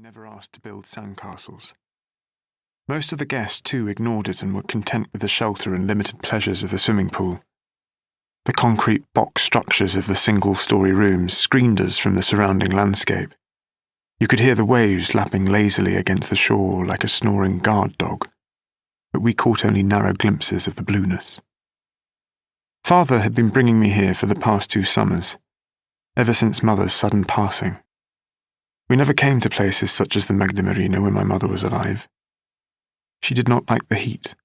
never asked to build sandcastles. Most of the guests, too, ignored it and were content with the shelter and limited pleasures of the swimming pool. The concrete box structures of the single-story rooms screened us from the surrounding landscape. You could hear the waves lapping lazily against the shore like a snoring guard dog, but we caught only narrow glimpses of the blueness. Father had been bringing me here for the past 2 summers, ever since Mother's sudden passing. We never came to places such as the Magda Marina when my mother was alive. She did not like the heat.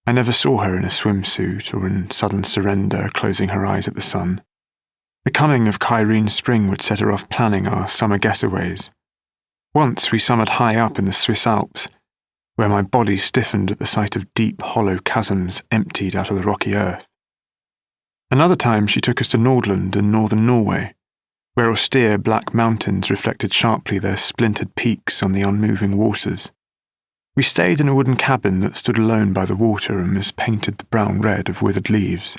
I never saw her in a swimsuit or in sudden surrender closing her eyes at the sun. The coming of Kyrene spring would set her off planning our summer getaways. Once we summered high up in the Swiss Alps, where my body stiffened at the sight of deep, hollow chasms emptied out of the rocky earth. Another time she took us to Nordland in northern Norway, where austere black mountains reflected sharply their splintered peaks on the unmoving waters. We stayed in a wooden cabin that stood alone by the water and was painted the brown red of withered leaves.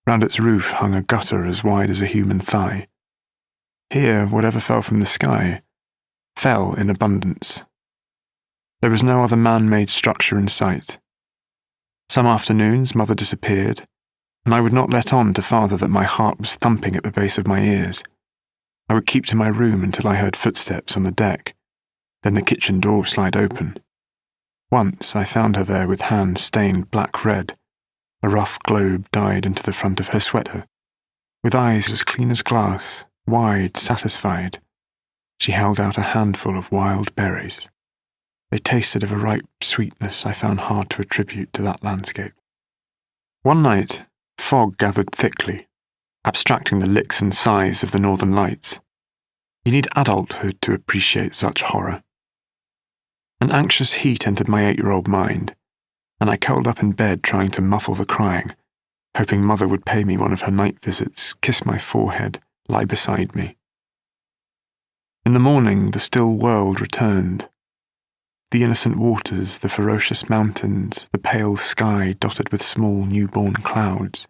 Round its roof hung a gutter as wide as a human thigh. Here, whatever fell from the sky fell in abundance. There was no other man-made structure in sight. Some afternoons Mother disappeared, and I would not let on to Father that my heart was thumping at the base of my ears. I would keep to my room until I heard footsteps on the deck, then the kitchen door slide open. Once I found her there with hands stained black-red, a rough globe dyed into the front of her sweater. With eyes as clean as glass, wide, satisfied, she held out a handful of wild berries. They tasted of a ripe sweetness I found hard to attribute to that landscape. One night, fog gathered thickly, abstracting the licks and sighs of the northern lights. You need adulthood to appreciate such horror. An anxious heat entered my 8-year-old mind, and I curled up in bed trying to muffle the crying, hoping Mother would pay me one of her night visits, kiss my forehead, lie beside me. In the morning, the still world returned. The innocent waters, the ferocious mountains, the pale sky dotted with small newborn clouds.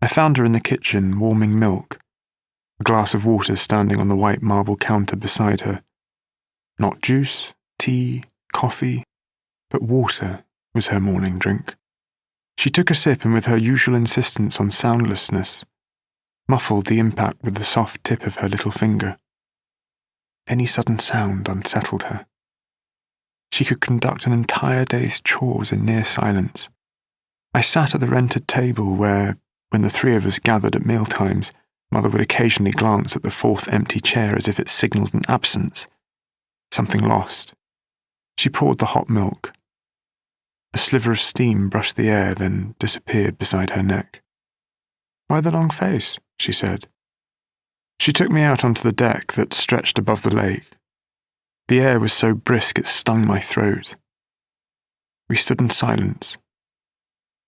I found her in the kitchen, warming milk, a glass of water standing on the white marble counter beside her. Not juice, tea, coffee, but water was her morning drink. She took a sip and with her usual insistence on soundlessness, muffled the impact with the soft tip of her little finger. Any sudden sound unsettled her. She could conduct an entire day's chores in near silence. I sat at the rented table where, when the 3 of us gathered at mealtimes, Mother would occasionally glance at the 4th empty chair as if it signalled an absence. Something lost. She poured the hot milk. A sliver of steam brushed the air, then disappeared beside her neck. "Why the long face?" she said. She took me out onto the deck that stretched above the lake. The air was so brisk it stung my throat. We stood in silence.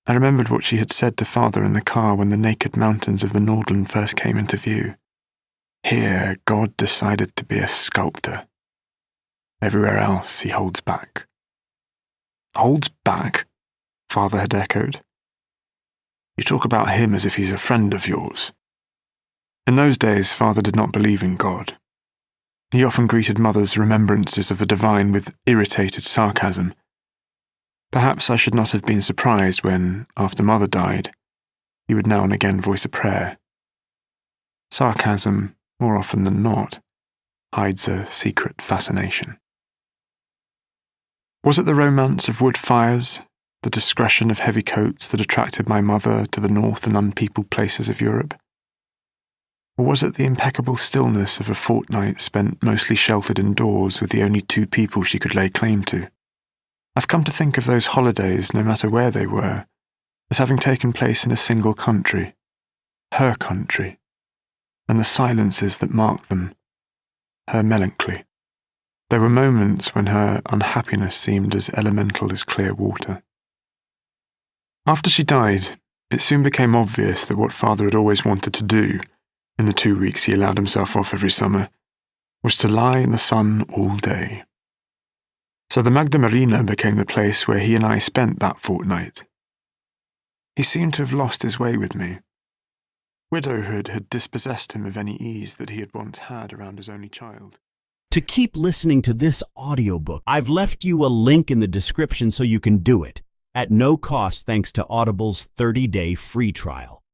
I remembered what she had said to Father in the car when the naked mountains of the Nordland first came into view. Here, God decided to be a sculptor. Everywhere else, he holds back. Holds back? Father had echoed. You talk about him as if he's a friend of yours. In those days, Father did not believe in God. He often greeted Mother's remembrances of the divine with irritated sarcasm. Perhaps I should not have been surprised when, after Mother died, he would now and again voice a prayer. Sarcasm, more often than not, hides a secret fascination. Was it the romance of wood fires, the discretion of heavy coats that attracted my mother to the north and unpeopled places of Europe? Or was it the impeccable stillness of a fortnight spent mostly sheltered indoors with the only 2 people she could lay claim to? I've come to think of those holidays, no matter where they were, as having taken place in a single country, her country, and the silences that marked them, her melancholy. There were moments when her unhappiness seemed as elemental as clear water. After she died, it soon became obvious that what Father had always wanted to do, in the 2 weeks he allowed himself off every summer, was to lie in the sun all day. So the Magda Marina became the place where he and I spent that fortnight. He seemed to have lost his way with me. Widowhood had dispossessed him of any ease that he had once had around his only child. To keep listening to this audiobook, I've left you a link in the description so you can do it, at no cost thanks to Audible's 30-day free trial.